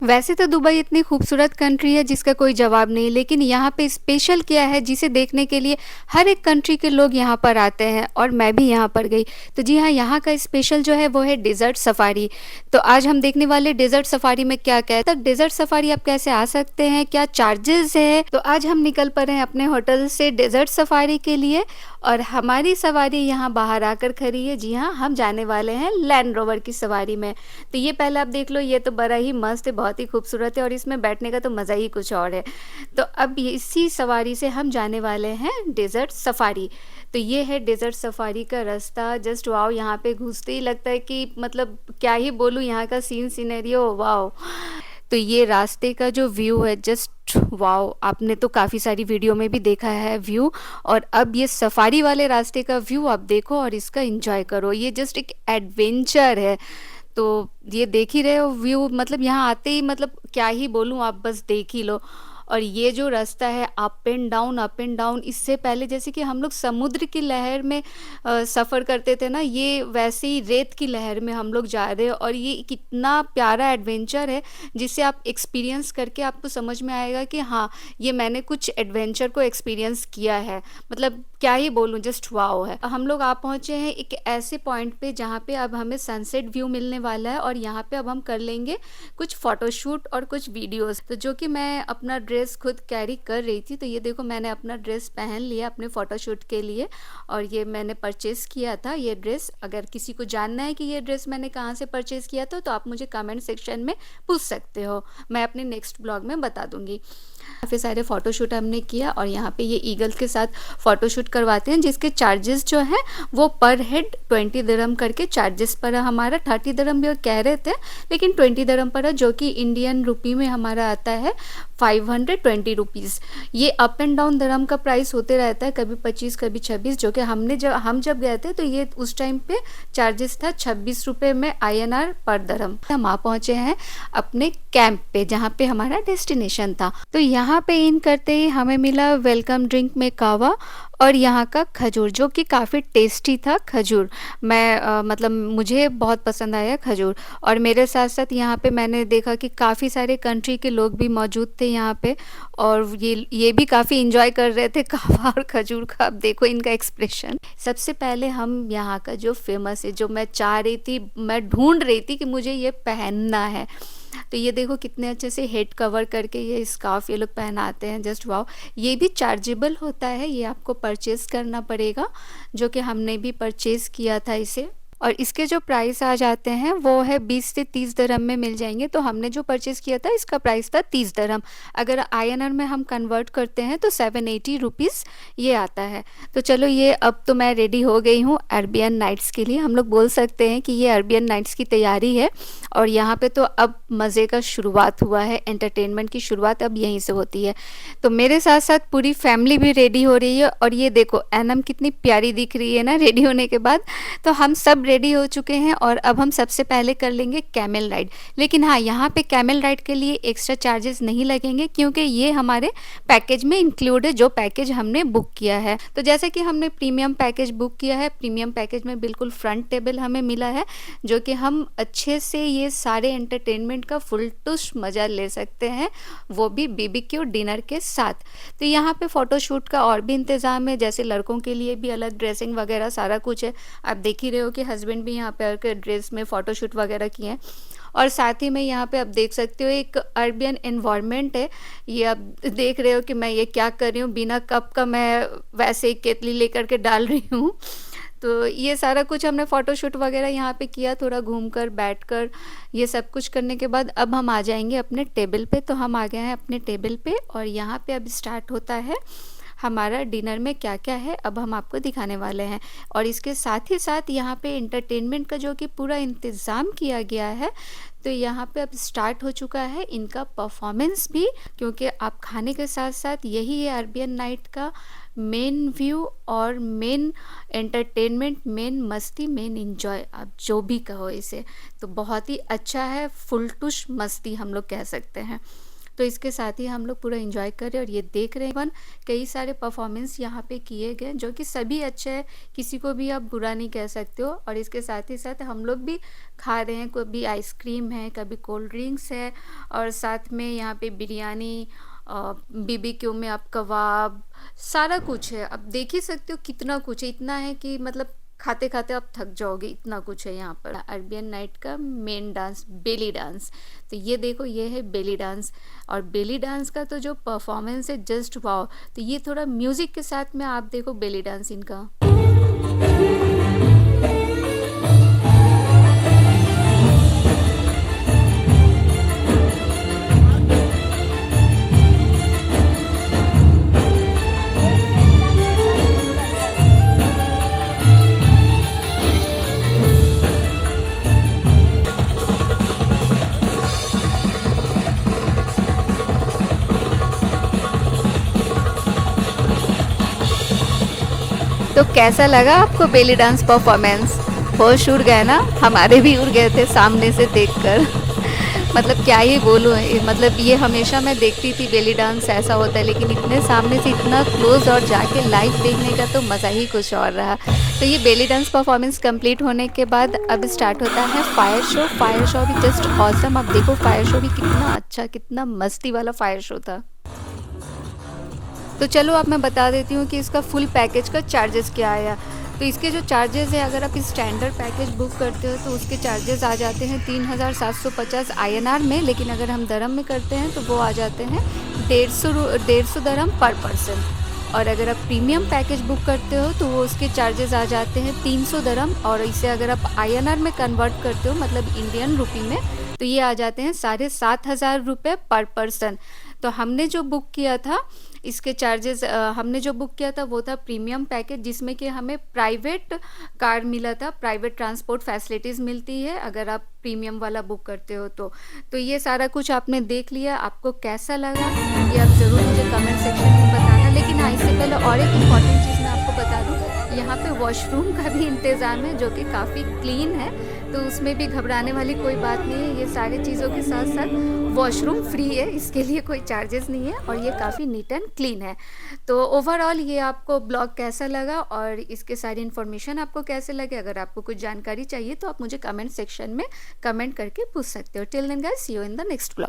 वैसे तो दुबई इतनी खूबसूरत कंट्री है जिसका कोई जवाब नहीं, लेकिन यहाँ पे स्पेशल क्या है जिसे देखने के लिए हर एक कंट्री के लोग यहाँ पर आते हैं और मैं भी यहाँ पर गई। तो जी हाँ, यहाँ का स्पेशल जो है वो है डेज़र्ट सफारी। तो आज हम देखने वाले डेज़र्ट सफारी में क्या-क्या है। तक डेज़र्ट सफारी आप कैसे आ सकते हैं, क्या चार्जेस है। तो आज हम निकल पड़े हैं अपने होटल से डेज़र्ट सफारी के लिए और हमारी सवारी यहाँ बाहर आकर खड़ी है। जी हाँ, हम जाने वाले हैं लैंड रोवर की सवारी में। तो ये पहले आप देख लो, ये तो बड़ा ही मस्त है, बहुत ही खूबसूरत है और इसमें बैठने का तो मज़ा ही कुछ और है। तो अब इसी सवारी से हम जाने वाले हैं डेज़र्ट सफारी। तो ये है डेज़र्ट सफारी का रास्ता। जस्ट वाओ, यहाँ पे घुसते ही लगता है कि मतलब क्या ही बोलूँ, यहाँ का सीन सिनेरियो वाओ। तो ये रास्ते का जो व्यू है जस्ट वाओ, आपने तो काफ़ी सारी वीडियो में भी देखा है व्यू, और अब ये सफारी वाले रास्ते का व्यू आप देखो और इसका एंजॉय करो। ये जस्ट एक एडवेंचर है। तो ये देख ही रहे हो व्यू, मतलब यहाँ आते ही मतलब क्या ही बोलूँ, आप बस देख ही लो। और ये जो रास्ता है अप एंड डाउन, इससे पहले जैसे कि हम लोग समुद्र की लहर में सफ़र करते थे ना, ये वैसे ही रेत की लहर में हम लोग जा रहे हैं और ये कितना प्यारा एडवेंचर है जिसे आप एक्सपीरियंस करके आपको समझ में आएगा कि हाँ, ये मैंने कुछ एडवेंचर को एक्सपीरियंस किया है। मतलब क्या ही बोलूँ, जस्ट वाओ है। हम लोग आ पहुँचे हैं एक ऐसे पॉइंट पे जहाँ पे अब हमें सनसेट व्यू मिलने वाला है और यहाँ पे अब हम कर लेंगे कुछ फ़ोटोशूट और कुछ वीडियोज़। तो जो कि मैं अपना ड्रेस खुद कैरी कर रही थी, तो ये देखो मैंने अपना ड्रेस पहन लिया अपने फ़ोटोशूट के लिए और ये मैंने परचेज़ किया था ये ड्रेस। अगर किसी को जानना है कि ये ड्रेस मैंने कहाँ से परचेज़ किया था तो आप मुझे कमेंट सेक्शन में पूछ सकते हो, मैं अपने नेक्स्ट ब्लॉग में बता दूँगी। काफ़ी सारे फ़ोटोशूट हमने किया और यहाँ पे ये ईगल के साथ फ़ोटोशूट करवाते हैं जिसके चार्जेस जो हैं वो पर हेड 20 दिरहम करके चार्जेस पर है हमारा। 30 दिरहम भी कह रहे थे लेकिन 20 दिरहम पर है, जो कि इंडियन रुपी में हमारा आता है 520 रुपीज़। ये अप एंड डाउन दिरहम का प्राइस होते रहता है, कभी 25 कभी 26, जो कि हम जब गए थे तो ये उस टाइम पे चार्जेस था 26 रुपये में INR पर दिरहम। हम आ पहुँचे हैं अपने कैंप पे जहाँ पे हमारा डेस्टिनेशन था। तो यहाँ पे इन करते ही हमें मिला वेलकम ड्रिंक में कावा और यहाँ का खजूर, जो कि काफ़ी टेस्टी था खजूर। मतलब मुझे बहुत पसंद आया खजूर। और मेरे साथ साथ यहाँ पे मैंने देखा कि काफ़ी सारे कंट्री के लोग भी मौजूद थे यहाँ पे और ये भी काफ़ी इंजॉय कर रहे थे कावा और खजूर का। अब देखो इनका एक्सप्रेशन। सबसे पहले हम यहाँ का जो फेमस है, जो मैं चाह रही थी, मैं ढूंढ रही थी कि मुझे ये पहनना है, तो ये देखो कितने अच्छे से हेड कवर करके ये स्कार्फ ये लोग पहनाते हैं, जस्ट वाओ। ये भी चार्जेबल होता है, ये आपको परचेज़ करना पड़ेगा, जो कि हमने भी परचेज़ किया था इसे। और इसके जो प्राइस आ जाते हैं वो है 20 से 30 दिरहम में मिल जाएंगे। तो हमने जो परचेज़ किया था इसका प्राइस था 30 दिरहम। अगर INR में हम कन्वर्ट करते हैं तो 780 रुपीज़ ये आता है। तो चलो, ये अब तो मैं रेडी हो गई हूँ अरबियन नाइट्स के लिए। हम लोग बोल सकते हैं कि ये अरबियन नाइट्स की तैयारी है और यहाँ पे तो अब मज़े का शुरुआत हुआ है, एंटरटेनमेंट की शुरुआत अब यहीं से होती है। तो मेरे साथ साथ पूरी फैमिली भी रेडी हो रही है और ये देखो एनम कितनी प्यारी दिख रही है ना रेडी होने के बाद। तो हम सब रेडी हो चुके हैं और अब हम सबसे पहले कर लेंगे कैमल राइड। लेकिन हाँ, यहाँ पे कैमल राइड के लिए एक्स्ट्रा चार्जेस नहीं लगेंगे क्योंकि ये हमारे पैकेज में इंक्लूड है, जो पैकेज हमने बुक किया है। तो जैसे कि हमने प्रीमियम पैकेज बुक किया है, प्रीमियम पैकेज में बिल्कुल फ्रंट टेबल हमें मिला है, जो कि हम अच्छे से ये सारे एंटरटेनमेंट का फुल टुश मज़ा ले सकते हैं, वो भी BBQ डिनर के साथ। तो यहाँ पे फ़ोटोशूट का और भी इंतज़ाम है, जैसे लड़कों के लिए भी अलग ड्रेसिंग वगैरह सारा कुछ है। आप देख ही रहे हो कि हस्बैंड भी यहाँ पे आकर ड्रेस में फ़ोटोशूट वगैरह किए हैं। और साथ ही में यहाँ पे आप देख सकते हो एक अरबियन एनवायरनमेंट है। ये आप देख रहे हो कि मैं ये क्या कर रही हूँ, बिना कप का मैं वैसे एक केतली लेकर के डाल रही हूँ। तो ये सारा कुछ हमने फ़ोटोशूट वगैरह यहाँ पे किया, थोड़ा घूमकर बैठकर। ये सब कुछ करने के बाद अब हम आ जाएंगे अपने टेबल पे। तो हम आ गए हैं अपने टेबल पे और यहाँ पे अब स्टार्ट होता है हमारा डिनर में क्या क्या है, अब हम आपको दिखाने वाले हैं। और इसके साथ ही साथ यहाँ पे एंटरटेनमेंट का जो कि पूरा इंतज़ाम किया गया है। तो यहाँ पे अब स्टार्ट हो चुका है इनका परफॉर्मेंस भी, क्योंकि आप खाने के साथ साथ यही है अरबियन नाइट का मेन व्यू और मेन एंटरटेनमेंट, मेन मस्ती, मेन इंजॉय, आप जो भी कहो इसे। तो बहुत ही अच्छा है, फुल टुश मस्ती हम लोग कह सकते हैं। तो इसके साथ ही हम लोग पूरा एंजॉय कर रहे हैं और ये देख रहे हैं। वन कई सारे परफॉर्मेंस यहाँ पे किए गए जो कि सभी अच्छे हैं, किसी को भी आप बुरा नहीं कह सकते हो। और इसके साथ ही साथ हम लोग भी खा रहे हैं, कभी आइसक्रीम है, कभी कोल्ड ड्रिंक्स है, और साथ में यहाँ पे बिरयानी, बीबीक्यू में आप कबाब, सारा कुछ है। अब देख ही सकते हो कितना कुछ है, इतना है कि मतलब खाते खाते आप थक जाओगे, इतना कुछ है यहाँ पर। अरबियन नाइट का मेन डांस बेली डांस, तो ये देखो ये है बेली डांस। और बेली डांस का तो जो परफॉर्मेंस है जस्ट वाओ। तो ये थोड़ा म्यूजिक के साथ में आप देखो बेली डांस इनका। तो कैसा लगा आपको बेली डांस परफॉर्मेंस? होश उड़ गए ना? हमारे भी उड़ गए थे सामने से देखकर। मतलब क्या ही बोलूँ, मतलब ये हमेशा मैं देखती थी बेली डांस ऐसा होता है, लेकिन इतने सामने से इतना क्लोज और जाके लाइव देखने का तो मज़ा ही कुछ और रहा। तो ये बेली डांस परफॉर्मेंस कंप्लीट होने के बाद अब स्टार्ट होता है फायर शो। फायर शो भी जस्ट ऑसम। अब देखो फायर शो भी कितना अच्छा, कितना मस्ती वाला फायर शो था। तो चलो अब मैं बता देती हूँ कि इसका फुल पैकेज का चार्जेस क्या आया। तो इसके जो चार्जेस है, अगर आप स्टैंडर्ड पैकेज बुक करते हो तो उसके चार्जेस आ जाते हैं 3750 INR में, लेकिन अगर हम दरम में करते हैं तो वो आ जाते हैं 150 दरम पर पर्सन। और अगर आप प्रीमियम पैकेज बुक करते हो तो वो उसके चार्जेस आ जाते हैं 300 दरम, और इसे अगर आप INR में कन्वर्ट करते हो मतलब इंडियन रुपी में, तो ये आ जाते हैं 7500 रुपये पर पर्सन। तो हमने जो बुक किया था इसके चार्जेस, हमने जो बुक किया था वो था प्रीमियम पैकेज, जिसमें कि हमें प्राइवेट कार मिला था, प्राइवेट ट्रांसपोर्ट फैसिलिटीज़ मिलती है अगर आप प्रीमियम वाला बुक करते हो तो ये सारा कुछ आपने देख लिया। आपको कैसा लगा ये आप ज़रूर मुझे कमेंट सेक्शन में बताना। लेकिन हाँ, इससे पहले और एक इम्पॉर्टेंट चीज़ मैं आपको बता दूँ, यहाँ पे वॉशरूम का भी इंतज़ाम है जो कि काफ़ी क्लीन है, तो उसमें भी घबराने वाली कोई बात नहीं है। ये सारी चीज़ों के साथ साथ वॉशरूम फ्री है, इसके लिए कोई चार्जेस नहीं है, और ये काफ़ी नीट एंड क्लीन है। तो ओवरऑल ये आपको ब्लॉग कैसा लगा और इसके सारी इन्फॉर्मेशन आपको कैसे लगे? अगर आपको कुछ जानकारी चाहिए तो आप मुझे कमेंट सेक्शन में कमेंट करके पूछ सकते हो। Till then guys, see you in the next blog.